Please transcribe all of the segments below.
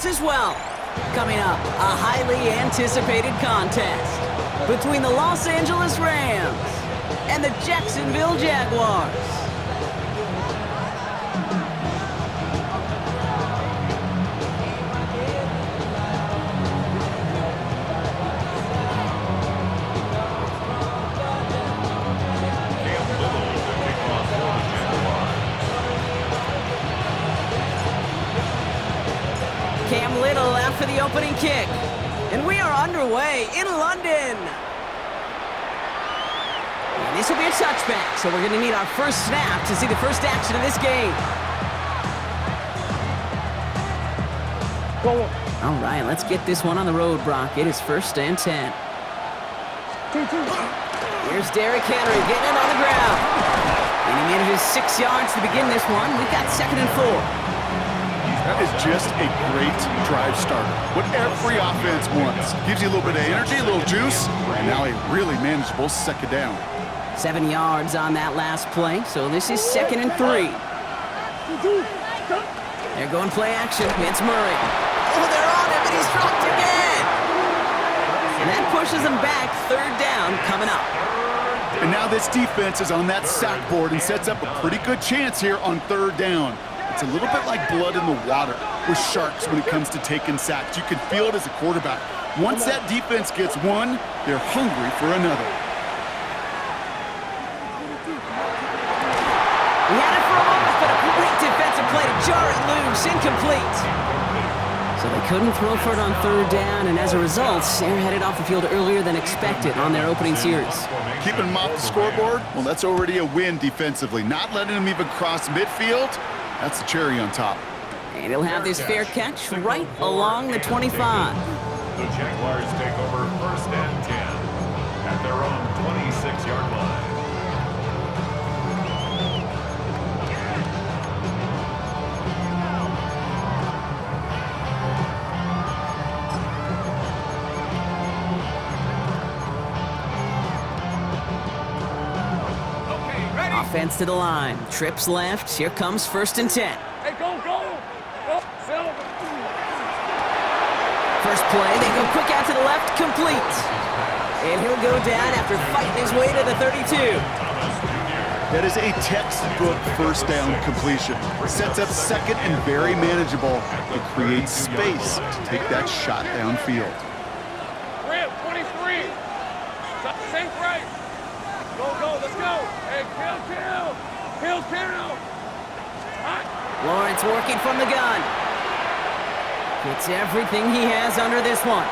as well. Coming up, a highly anticipated contest between the Los Angeles Rams and the Jacksonville Jaguars. For the opening kick. And we are underway in London. And this will be a touchback, so we're going to need our first snap to see the first action of this game. All right, let's get this one on the road, Brock. It is 1st and 10. Here's Derrick Henry getting it on the ground. And he manages 6 yards to begin this one. We've got 2nd and 4. That is just a great drive starter. What every offense wants. Gives you a little bit of energy, a little juice, and now a really manageable 2nd down. 7 yards on that last play, so this is 2nd and 3. They're going play action. It's Murray. Oh, they're on him, but he's dropped again. And that pushes them back. 3rd down coming up. And now this defense is on that sack board and sets up a pretty good chance here on 3rd down. It's a little bit like blood in the water with sharks when it comes to taking sacks. You can feel it as a quarterback. Once that defense gets one, they're hungry for another. We had it for a moment, but a great defensive play to jar it loose, incomplete. So they couldn't throw for it on 3rd down, and as a result, they're headed off the field earlier than expected on their opening series. Keeping them off the scoreboard? Well, that's already a win defensively. Not letting them even cross midfield? That's the cherry on top. And he'll have this fair catch right along the 25. The Jaguars take over 1st and 10 at their own 26-yard line. Offense to the line. Trips left. Here comes 1st and 10. Hey, go, go! Go, Phil! First play, they go quick out to the left, complete. And he'll go down after fighting his way to the 32. That is a textbook 1st down completion. Sets up 2nd and very manageable. It creates space to take that shot downfield. Rip, 23! Same price! Go, go, let's go! Hey, kill! Lawrence working from the gun. Gets everything he has under this one.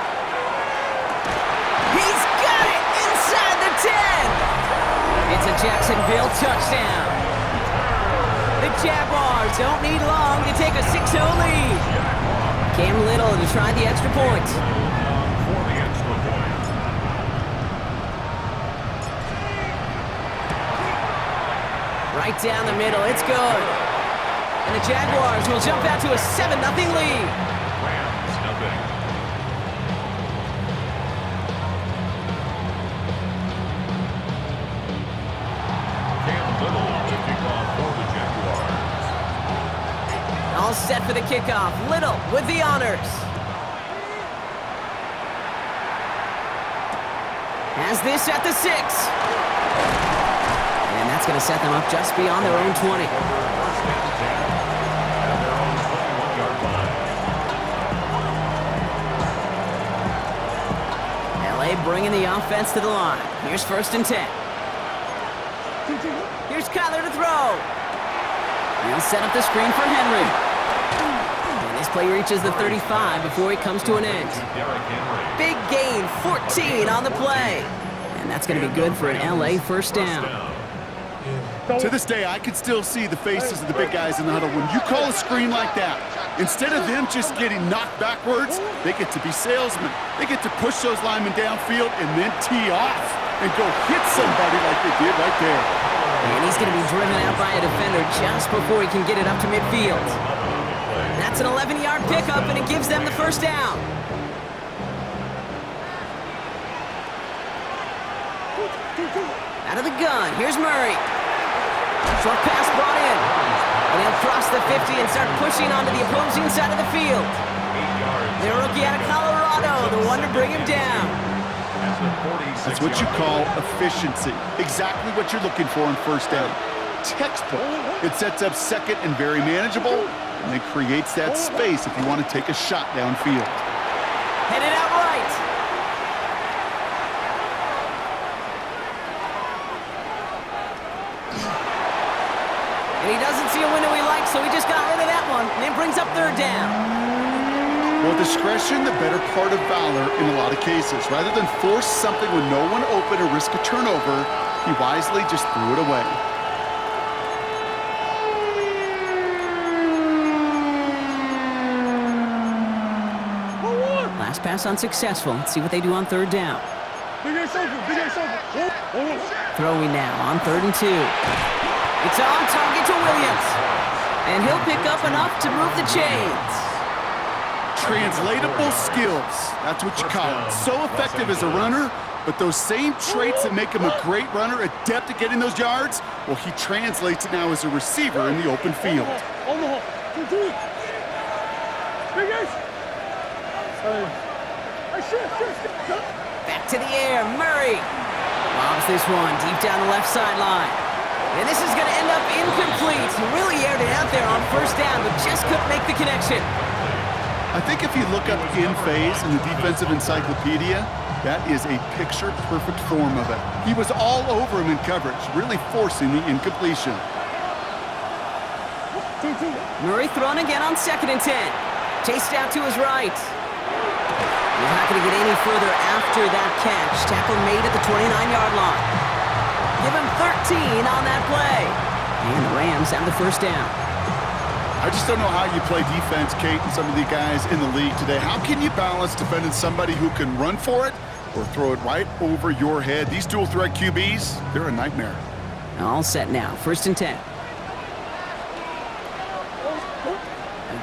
He's got it inside the 10! It's a Jacksonville touchdown. The Jaguars don't need long to take a 6-0 lead. Cam Little to try the extra point. Right down the middle, it's good. And the Jaguars will jump out to a 7-0 lead. Rams, nothing. Cam Little to kick off for the Jaguars. All set for the kickoff. Little with the honors. Has this at the 6. And that's going to set them up just beyond their own 20. LA bringing the offense to the line. Here's 1st and 10. Here's Kyler to throw. He'll set up the screen for Henry. And this play reaches the 35 before he comes to an end. Big gain, 14 on the play. And that's going to be good for an LA 1st down. To this day, I can still see the faces of the big guys in the huddle. When you call a screen like that, instead of them just getting knocked backwards, they get to be salesmen. They get to push those linemen downfield and then tee off and go hit somebody like they did right there. And he's going to be driven out by a defender just before he can get it up to midfield. That's an 11-yard pickup, and it gives them the 1st down. Out of the gun, here's Murray. Short pass brought in. And he'll cross the 50 and start pushing onto the opposing side of the field. one to bring him down. That's what you call efficiency. Exactly what you're looking for in first down. Textbook. It sets up second and very manageable, and it creates that space if you want to take a shot downfield. Headed out right. And he doesn't see a window he likes, so he just got rid of that one, and it brings up third down. Well, discretion, the better part of valor in a lot of cases. Rather than force something with no one open or risk a turnover, he wisely just threw it away. Last pass unsuccessful. Let's see what they do on third down. Throwing now on 3rd and 2. It's on target to Williams. And he'll pick up enough to move the chains. Translatable skills. That's what you call it. So effective as a runner, but those same traits that make him a great runner, adept at getting those yards, well, he translates it now as a receiver in the open field. Back to the air, Murray. Lobs this one deep down the left sideline. And this is going to end up incomplete. He really aired it out there on first down, but just couldn't make the connection. I think if you look up in phase in the defensive encyclopedia, that is a picture-perfect form of it. He was all over him in coverage, really forcing the incompletion. Murray thrown again on 2nd and 10. Chased out to his right. He's not going to get any further after that catch. Tackle made at the 29-yard line. Give him 13 on that play. And the Rams have the first down. I just don't know how you play defense, Kate, and some of the guys in the league today. How can you balance defending somebody who can run for it or throw it right over your head? These dual threat QBs, they're a nightmare. All set now, 1st and 10.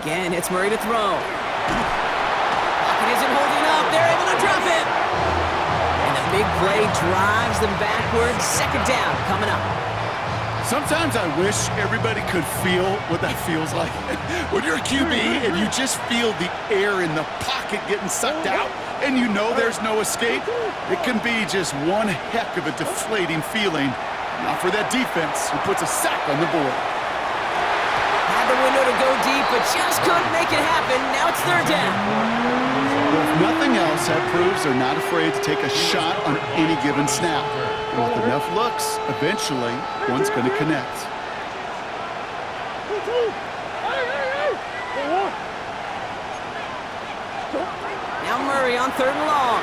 Again, it's Murray to throw. Pocket isn't holding up. They're able to drop it. And the big play drives them backwards. 2nd down coming up. Sometimes I wish everybody could feel what that feels like. When you're a QB and you just feel the air in the pocket getting sucked out and you know there's no escape, it can be just one heck of a deflating feeling. Not for that defense who puts a sack on the board. Had the window to go deep, but just couldn't make it happen. Now it's 3rd down. Well, if nothing else, that proves they're not afraid to take a shot on any given snap. And with enough looks, eventually, one's going to connect. Now Murray on 3rd and long.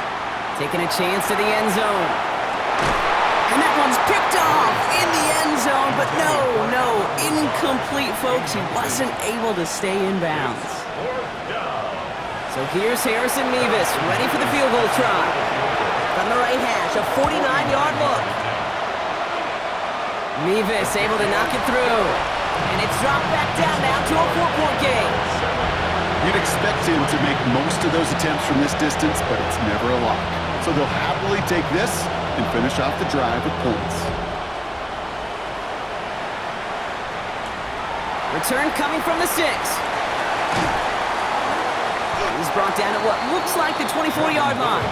Taking a chance to the end zone. And that one's picked off in the end zone, but no, incomplete, folks. He wasn't able to stay in bounds. So here's Harrison Mevis, ready for the field goal try. From the right hash, a 49-yard look. Mevis able to knock it through. And it's dropped back down now to a 4-point game. You'd expect him to make most of those attempts from this distance, but it's never a lock. So they'll happily take this and finish off the drive with points. Return coming from the 6. He's brought down at what looks like the 24-yard line.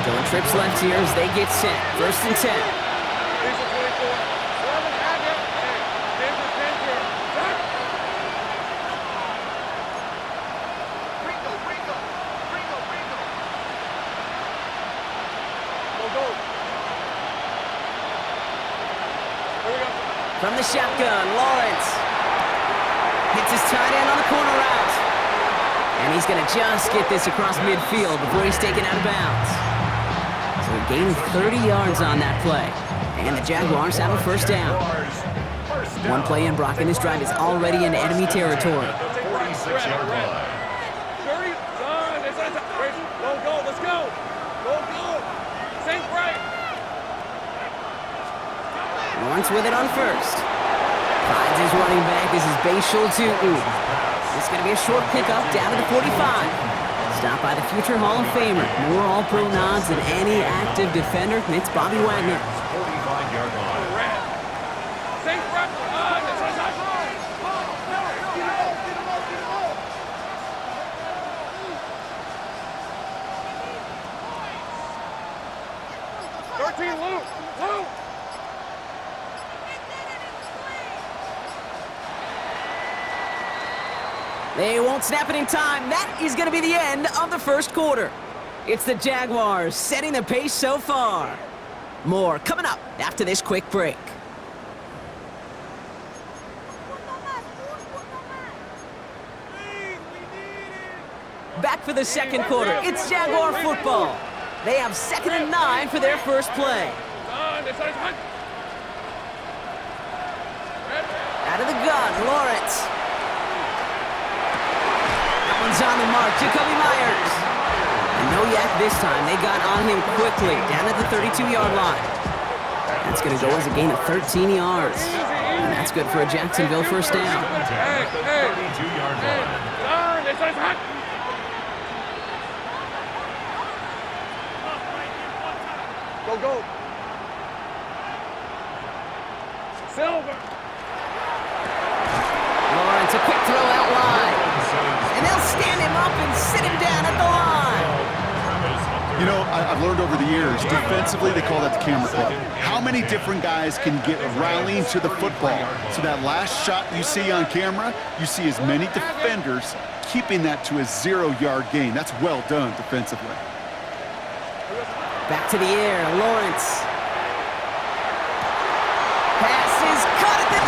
Going trips left here as they get set. 1st and 10. From the shotgun, Lawrence hits his tight end on the corner route. And he's going to just get this across midfield before he's taken out of bounds. So he gained 30 yards on that play. And the Jaguars have a first down. One play in, Brock, and this drive is already in enemy territory. Let's go. Sink right. Lawrence with it on 1st. Finds his running back. This is Bashal Tutu. It's going to be a short pickup down to the 45. Stopped by the future Hall of Famer. More All-Pro nods than any active defender. It's Bobby Wagner. 45-yard line. Sink right. They won't snap it in time. That is going to be the end of the first quarter. It's the Jaguars setting the pace so far. More coming up after this quick break. Back for the second quarter. It's Jaguar football. They have 2nd and 9 for their first play. Out of the gun, Lawrence. That one's on the mark, Jacoby Myers. And no yak this time. They got on him quickly, down at the 32-yard line. That's going to go as a gain of 13 yards. And that's good for a Jacksonville first down. 32-yard line. Go. Silver. Lawrence, a quick throw out wide. And they'll stand him up and sit him down at the line. You know, I've learned over the years, defensively, they call that the camera club. How many different guys can get rallying to the football? So that last shot you see on camera, you see as many defenders keeping that to a 0-yard gain. That's well done defensively. Back to the air, Lawrence. Pass is caught at the 9.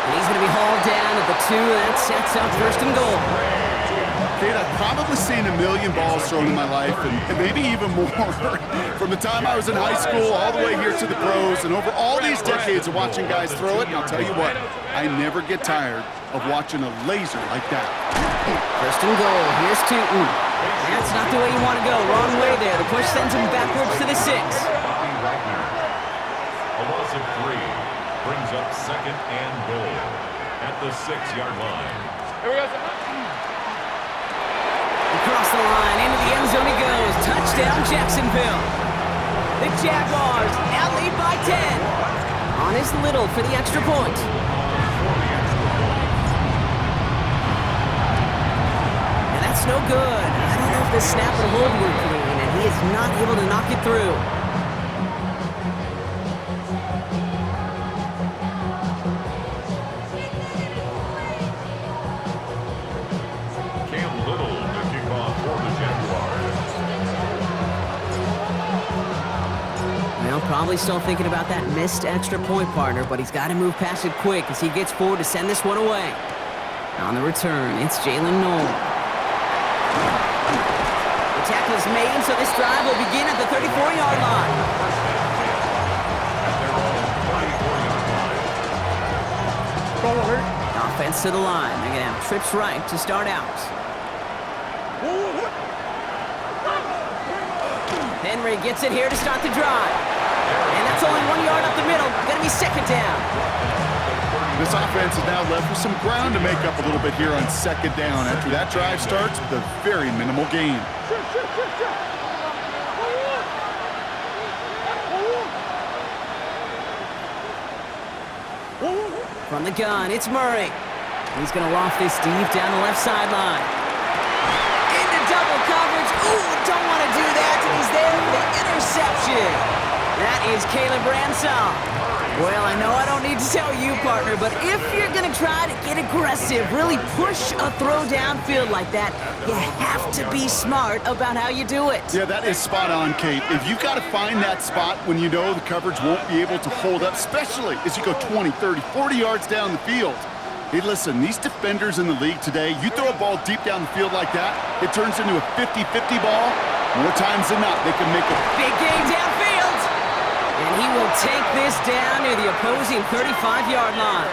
And he's going to be hauled down at the 2, and that sets up 1st and goal. Kate, I've probably seen a million balls thrown in my life, and maybe even more. From the time I was in high school all the way here to the pros, and over all these decades of watching guys throw it, and I'll tell you what, I never get tired of watching a laser like that. 1st and goal, here's Tootin. That's not the way you want to go. Wrong way there. The push sends him backwards to the 6. A loss of 3 brings up 2nd and goal at the 6-yard line. Here we go. Across the line, into the end zone he goes. Touchdown, Jacksonville. The Jaguars now lead by 10. On is Little for the extra point. And that's no good. I don't know if the snap and hold were clean, and he is not able to knock it through. Probably still thinking about that missed extra point, partner, but he's got to move past it quick as he gets forward to send this one away. On the return, it's Jalen Noel. The tackle is made, so this drive will begin at the 34-yard line. Offense to the line. They're going to have trips right to start out. Henry gets it here to start the drive. And that's only 1 yard up the middle. Going to be 2nd down. This offense is now left with some ground to make up a little bit here on 2nd down after that drive starts with a very minimal gain. From the gun, it's Murray. He's going to loft this deep down the left sideline. Into double coverage. Ooh, don't want to do that. And he's there for the interception. That is Caleb Ransom. Well, I know I don't need to tell you, partner, but if you're going to try to get aggressive, really push a throw downfield like that, you have to be smart about how you do it. Yeah, that is spot on, Kate. If you've got to find that spot when you know the coverage won't be able to hold up, especially as you go 20, 30, 40 yards down the field. Hey, listen, these defenders in the league today, you throw a ball deep down the field like that, it turns into a 50-50 ball. More times than not, they can make a big game downfield. And he will take this down near the opposing 35-yard line.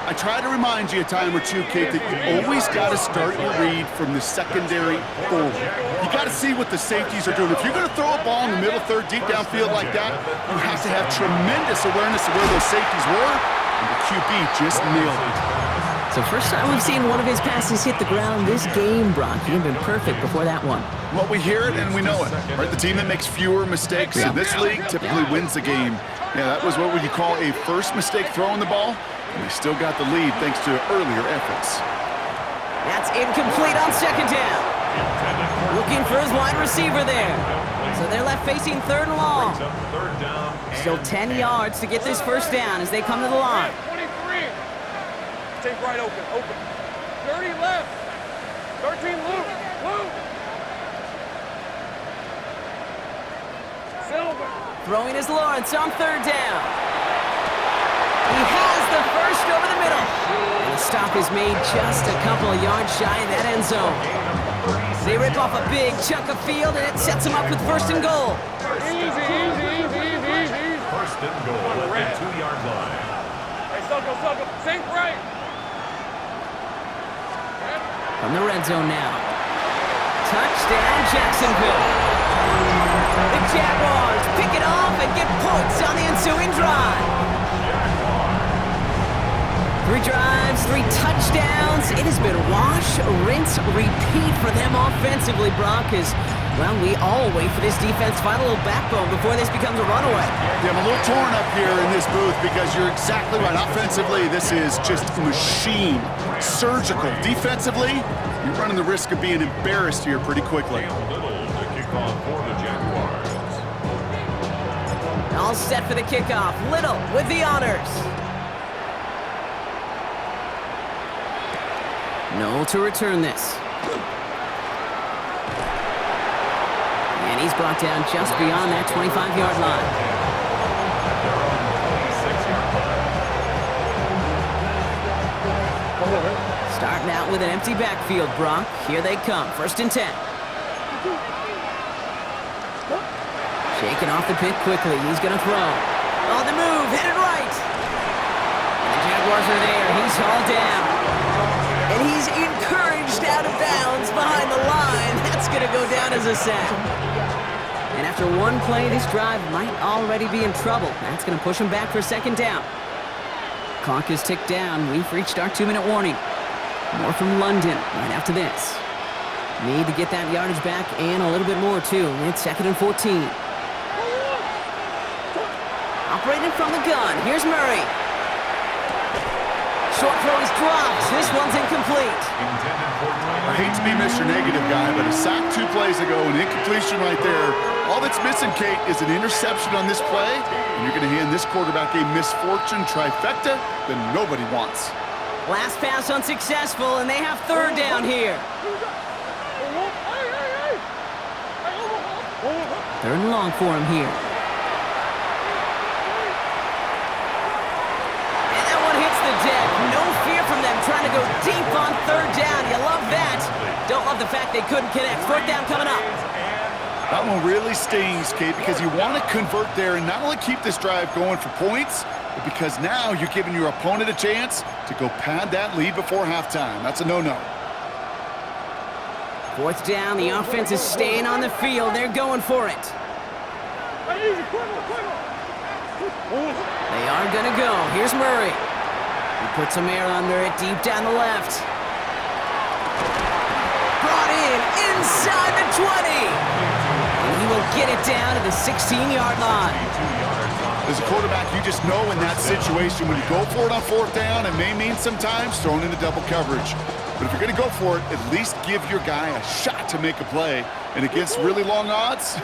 I try to remind you a time or two, Kate, that you always got to start your read from the secondary forward. You got to see what the safeties are doing. If you're going to throw a ball in the middle third, deep downfield like that, you have to have tremendous awareness of where those safeties were, and the QB just nailed it. So first time we've seen one of his passes hit the ground this game, Brock. He'd been perfect before that one. Well, we hear it and we know it, right? The team that makes fewer mistakes in this league typically wins the game. Yeah, that was what would you call a first mistake throwing the ball, and they still got the lead thanks to earlier efforts. That's incomplete on 2nd down. Looking for his wide receiver there. So they're left facing 3rd and long. Still 10 yards to get this first down as they come to the line. 23. Take right open. Dirty left. 13 Luke. Luke. Silver. Throwing is Lawrence on third down. He has the first over the middle. And the stop is made just a couple of yards shy in that end zone. They rip off a big chunk of field, and it sets them up with first and goal. Easy. First and goal at the 2-yard line. Hey, Sucker. Sink right. From the red zone now. Touchdown, Jacksonville. The Jaguars pick it off and get points on the ensuing drive. 3 drives, 3 touchdowns. It has been wash, rinse, repeat for them offensively, Brock, as, well, we all wait for this defense to find a little backbone before this becomes a runaway. Yeah, I'm a little torn up here in this booth because you're exactly right. Offensively, this is just machine, surgical. Defensively, you're running the risk of being embarrassed here pretty quickly. Little to kick off for the Jaguars. All set for the kickoff. Little with the honors. Noel to return this. And he's brought down just beyond that 25-yard line. Starting out with an empty backfield, Brock. Here they come. First and 10. Shaking off the pick quickly. He's going to throw. On the move. Headed right. And the Jaguars are there. He's hauled down. And he's encouraged out of bounds behind the line. That's going to go down as a sack. And after one play, this drive might already be in trouble. That's going to push him back for second down. Clock is ticked down. We've reached our 2-minute warning. More from London right after this. Need to get that yardage back and a little bit more, too. It's 2nd and 14. Operating from the gun. Here's Murray. Short throw is dropped. This one's incomplete. I hate to be Mr. Negative guy, but a sack 2 plays ago, an incompletion right there. All that's missing, Kate, is an interception on this play, and you're going to hand this quarterback a misfortune trifecta that nobody wants. Last pass unsuccessful, and they have third down here. Third and long for him here. Deck. No fear from them trying to go deep on third down. You love that. Don't love the fact they couldn't connect. Fourth down coming up. That one really stings, Kate, because you want to convert there and not only keep this drive going for points, but because now you're giving your opponent a chance to go pad that lead before halftime. That's a no-no. Fourth down. The offense is staying on the field. They're going for it. They are going to go. Here's Murray. He puts some air under it, deep down the left. Brought in, inside the 20. And he will get it down to the 16-yard line. As a quarterback, you just know in that situation, when you go for it on fourth down, it may mean sometimes throwing into double coverage. But if you're going to go for it, at least give your guy a shot to make a play. And against really long odds,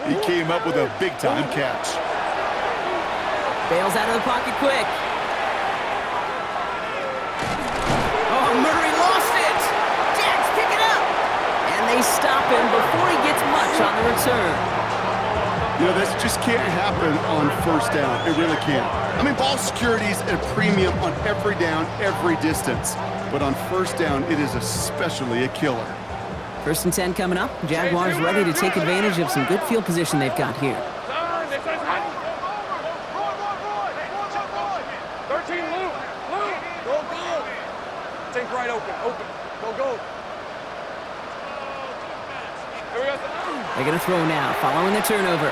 he came up with a big-time catch. Bails out of the pocket quick. Murray lost it. Jags pick it up. And they stop him before he gets much on the return. You know, this just can't happen on first down. It really can't. I mean, ball security is at a premium on every down, every distance. But on first down, it is especially a killer. First and 10 coming up. Jaguars ready to take advantage of some good field position they've got here. 13 Luke. Go. Think right open. Go. They're going to throw now, following the turnover.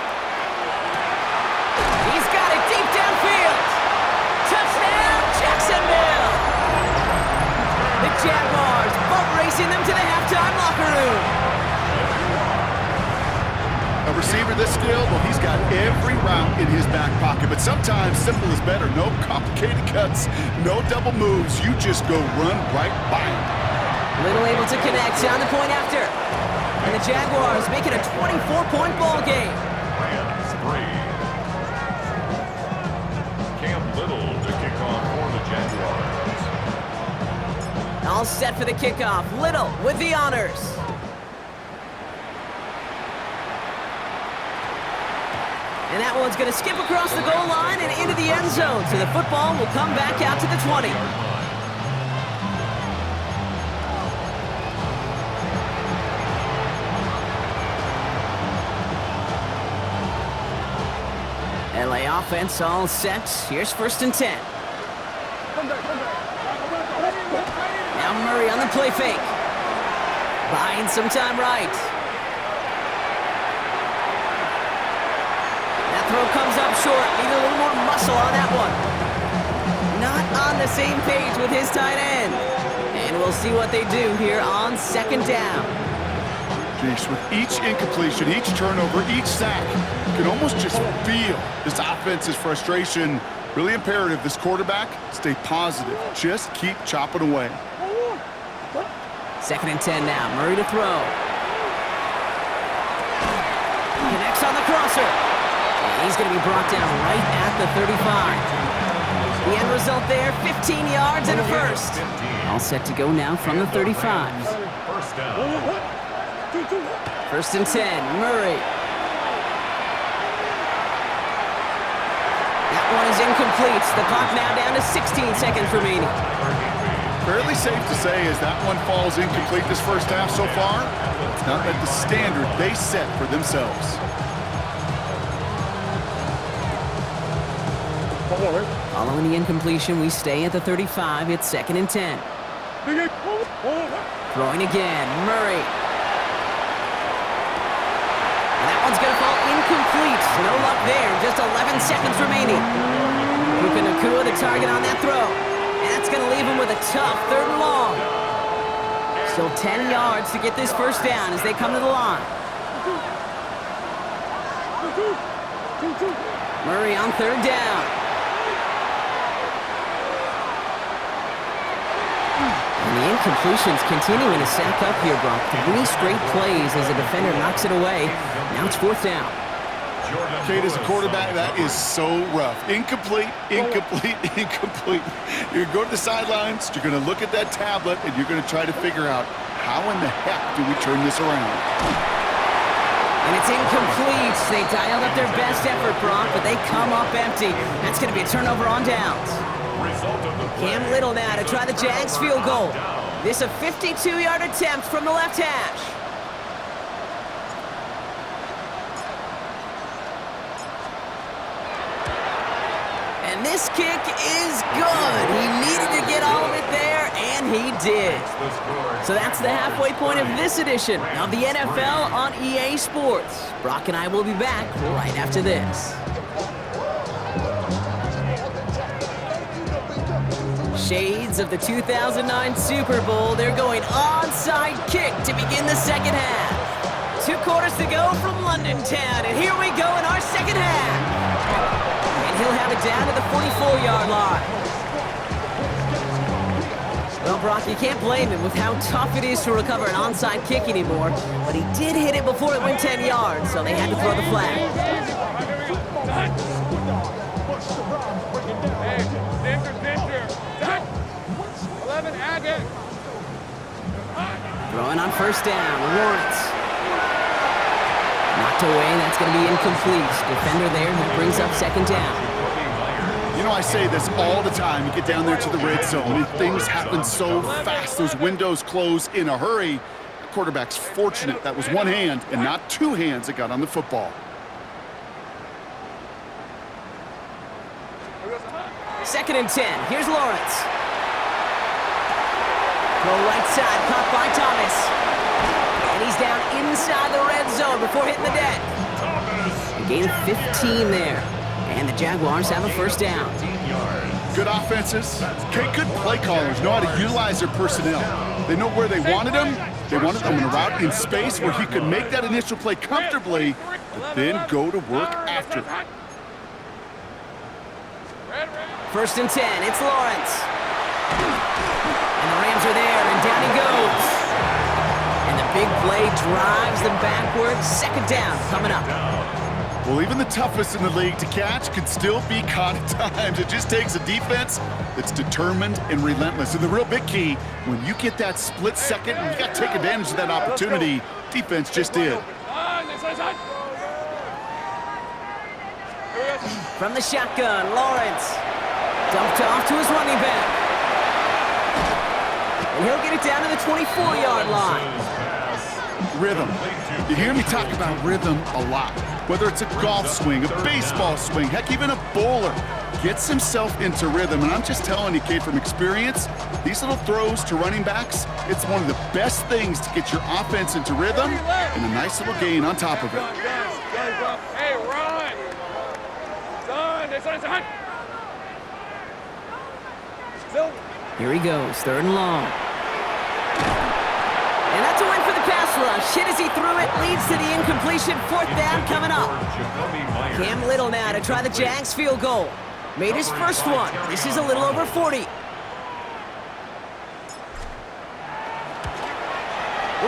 He's got it deep downfield. Touchdown, Jacksonville. The Jaguars boat racing them to the halftime locker room. A receiver this skilled, well, he's got every route in his back pocket. But sometimes simple is better. No complicated cuts, no double moves. You just go run right by him. Little able to connect on the point after. And the Jaguars make it a 24-point ball game. Rams 3. Cam Little to kick off for the Jaguars. All all set for the kickoff. Little with the honors. And that one's going to skip across the goal line and into the end zone. So the football will come back out to the 20. LA offense all set. Here's 1st and 10. Now Murray on the play fake. Buying some time right. That throw comes up short. Need a little more muscle on that one. Not on the same page with his tight end. And we'll see what they do here on 2nd down. Jeez, with each incompletion, each turnover, each sack, you can almost just feel this offense's frustration. Really imperative, this quarterback, stay positive. Just keep chopping away. 2nd and 10 now. Murray to throw. Connects on the crosser. And he's going to be brought down right at the 35. The end result there, 15 yards and a first. All set to go now from the 35. 1st down. 1st and 10, Murray. That one is incomplete. The clock now down to 16 seconds remaining. Fairly safe to say as that one falls incomplete this first half so far, it's not at the standard they set for themselves. Following the incompletion, we stay at the 35. It's 2nd and 10. Throwing again, Murray. And that one's going to fall incomplete. No luck there. Just 11 seconds remaining. Puka Nacua the target on that throw. And that's going to leave him with a tough 3rd and long. Still 10 yards to get this first down as they come to the line. Murray on 3rd down. And the incompletions continuing to stack up here, Brock. 3 straight plays as a defender knocks it away. Now it's 4th down. Kate, as a quarterback, that is so rough. Incomplete, incomplete, incomplete. You're going to go to the sidelines, you're going to look at that tablet, and you're going to try to figure out how in the heck do we turn this around. And it's incomplete. They dialed up their best effort, Brock, but they come up empty. That's going to be a turnover on downs. Cam Little now to try the Jags field goal. This a 52-yard attempt from the left hash. And this kick is good. He needed to get all of it there, and he did. So that's the halfway point of this edition of the NFL on EA Sports. Brock and I will be back right after this. Shades of the 2009 Super Bowl. They're going onside kick to begin the 2nd half. 2 quarters to go from London town, and here we go in our 2nd half. And he'll have it down to the 44-yard line. Well, Brock, you can't blame him with how tough it is to recover an onside kick anymore, but he did hit it before it went 10 yards, so they had to throw the flag. Throwing on 1st down, Lawrence. Knocked away, that's going to be incomplete. Defender there who brings up 2nd down. You know, I say this all the time. You get down there to the red zone, and things happen so fast. Those windows close in a hurry. The quarterback's fortunate that was one hand and not 2 hands that got on the football. 2nd and 10. Here's Lawrence. Throw right side, caught by Thomas. And he's down inside the red zone before hitting the deck. A gain of 15 there. And the Jaguars have a 1st down. Good offenses. Okay, good play callers know how to utilize their personnel. They know where they wanted him. They wanted him in a route in space where he could make that initial play comfortably, but then go to work after it. 1st and 10, it's Lawrence. And the Rams are there, and down he goes. And the big play drives them backwards. 2nd down coming up. Well, even the toughest in the league to catch can still be caught at times. It just takes a defense that's determined and relentless. And the real big key, when you get that split second, you got to take advantage of that opportunity. Defense just did. From the shotgun, Lawrence. Dumped off to his running back. And he'll get it down to the 24-yard line. Rhythm. You hear me talk about rhythm a lot. Whether it's a golf swing, a baseball swing, heck, even a bowler gets himself into rhythm. And I'm just telling you, kid, from experience, these little throws to running backs, it's one of the best things to get your offense into rhythm and a nice little gain on top of it. Hey, run! Son! Here he goes, 3rd and long. And that's a win for the pass rush. Hit as he threw it, leads to the incompletion. 4th down coming up. Cam Little now to try the Jags field goal. Made his first one. This is a little over 40.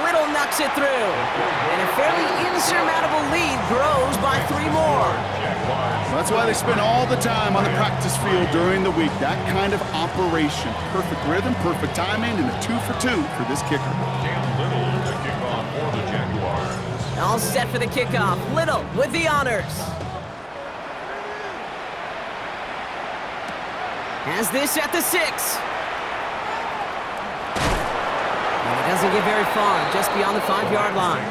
Little knocks it through. And a fairly insurmountable lead grows by 3 more. That's why they spend all the time on the practice field during the week. That kind of operation. Perfect rhythm, perfect timing, and a 2 for 2 for this kicker. Cam Little, the kickoff for the Jaguars. All set for the kickoff. Little with the honors. Has this at the 6. And it doesn't get very far, just beyond the 5-yard line.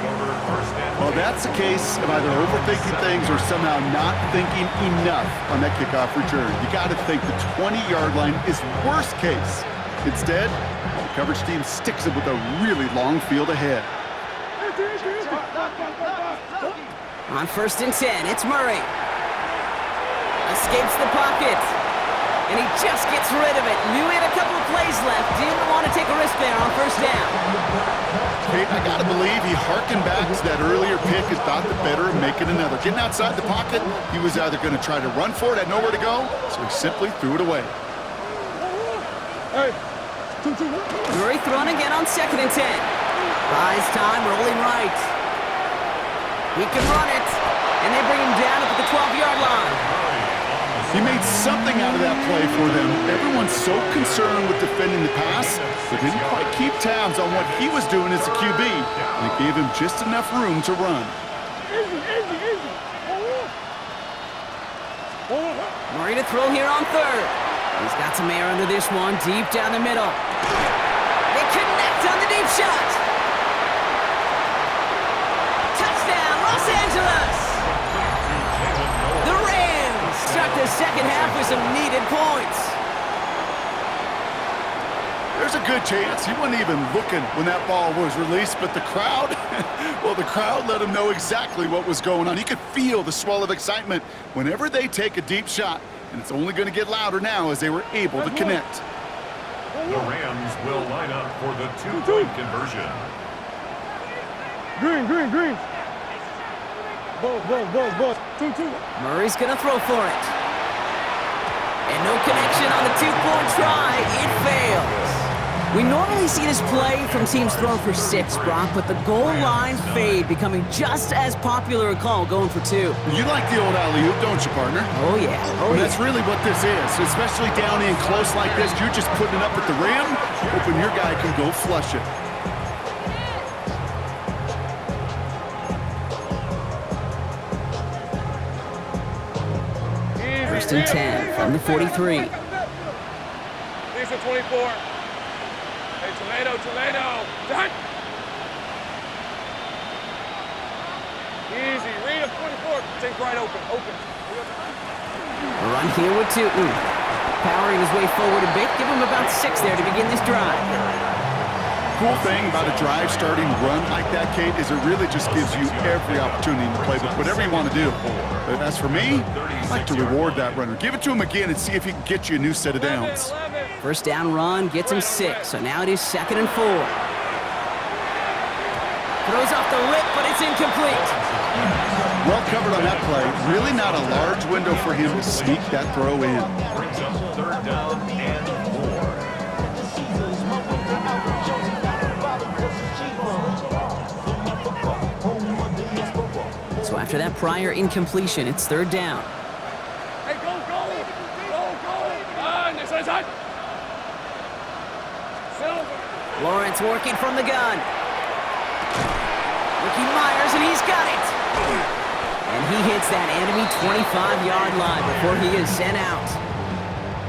Well, that's a case of either overthinking things or somehow not thinking enough on that kickoff return. You got to think the 20-yard line is worst case. Instead, the coverage team sticks it with a really long field ahead. On 1st and 10, it's Murray. Escapes the pocket. And he just gets rid of it. Knew he had a couple of plays left. Didn't want to take a risk there on 1st down. Kate, I got to believe he harkened back to that earlier pick and thought the better of making another. Getting outside the pocket, he was either going to try to run for it, had nowhere to go, so he simply threw it away. Murray throwing again on 2nd and 10. Buys time, rolling right. He can run it, and they bring him down at the 12-yard line. He made something out of that play for them. Everyone's so concerned with defending the pass, but didn't quite keep tabs on what he was doing as a QB. And it gave him just enough room to run. Murray to throw here on 3rd. He's got some air under this one, deep down the middle. They connect on the deep shot. Touchdown, Los Angeles! The Rams start the second half with some needed points. There's a good chance he wasn't even looking when that ball was released, but the crowd, well, the crowd let him know exactly what was going on. He could feel the swell of excitement whenever they take a deep shot, and it's only going to get louder now as they were able to connect. The Rams will line up for the 2-point conversion. Green. Ball. 2. Murray's gonna throw for it. And no connection on the 2-point try. It fails. We normally see this play from teams throwing for 6, Brock, but the goal line fade becoming just as popular a call going for 2. You like the old alley-oop, don't you, partner? Oh, yeah. Well, that's really what this is, especially down in close like this. You're just putting it up at the rim, hoping your guy can go flush it. First and 10 from the 43. Lisa 24. Hey, Toledo. Done. Easy. Read up 24. Think right open. A run here with Tootin. Powering his way forward a bit. Give him about 6 there to begin this drive. Cool thing about a drive starting run like that, Kate, is it really just gives you every opportunity to play with whatever you want to do. But as for me, I like to reward that runner. Give it to him again and see if he can get you a new set of downs. First down run gets him 6, so now it is 2nd and 4. Throws off the lip, but it's incomplete. Well covered on that play. Really not a large window for him to sneak that throw in. Brings up 3rd down and 4. So after after that prior incompletion. It's third down. Hey, go, go! Go, go! This is it! Silver! Lawrence working from the gun. Ricky Myers, and he's got it. And he hits that enemy 25-yard line before he is sent out.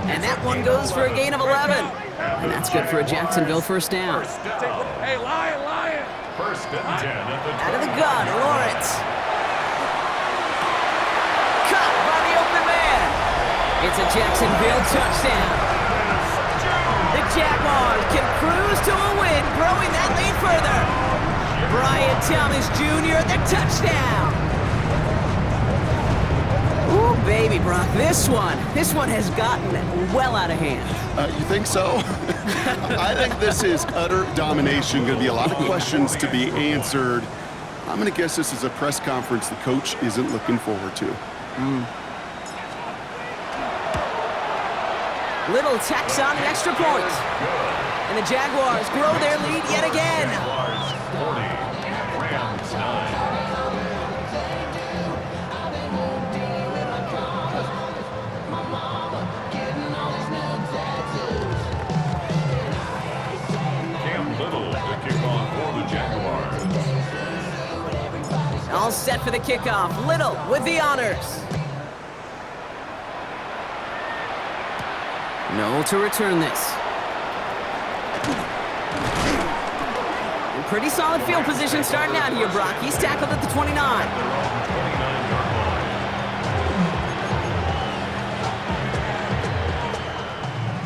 And that one goes for a gain of 11. And that's good for a Jacksonville first down. Hey, Lion! First and 10 at the Out of the gun, Lawrence. Caught by the open man. It's a Jacksonville touchdown. The Jaguars can cruise to a win, growing that lead further. Brian Thomas Jr. the touchdown. Ooh, baby, Brock, this one has gotten well out of hand. You think so? I think this is utter domination. Going to be a lot of questions to be answered. I'm going to guess this is a press conference the coach isn't looking forward to. Little tacks on an extra point. And the Jaguars grow their lead yet again. Jaguars 40, Rams 9. All set for the kickoff. Little with the honors. Noel to return this. Pretty solid field position starting out here, Brock. He's tackled at the 29.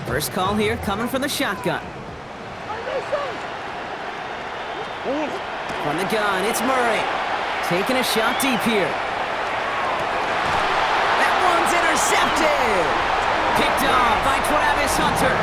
First call here coming from the shotgun. From the gun, it's Murray. Taking a shot deep here. That one's intercepted. Picked off by Travis Hunter.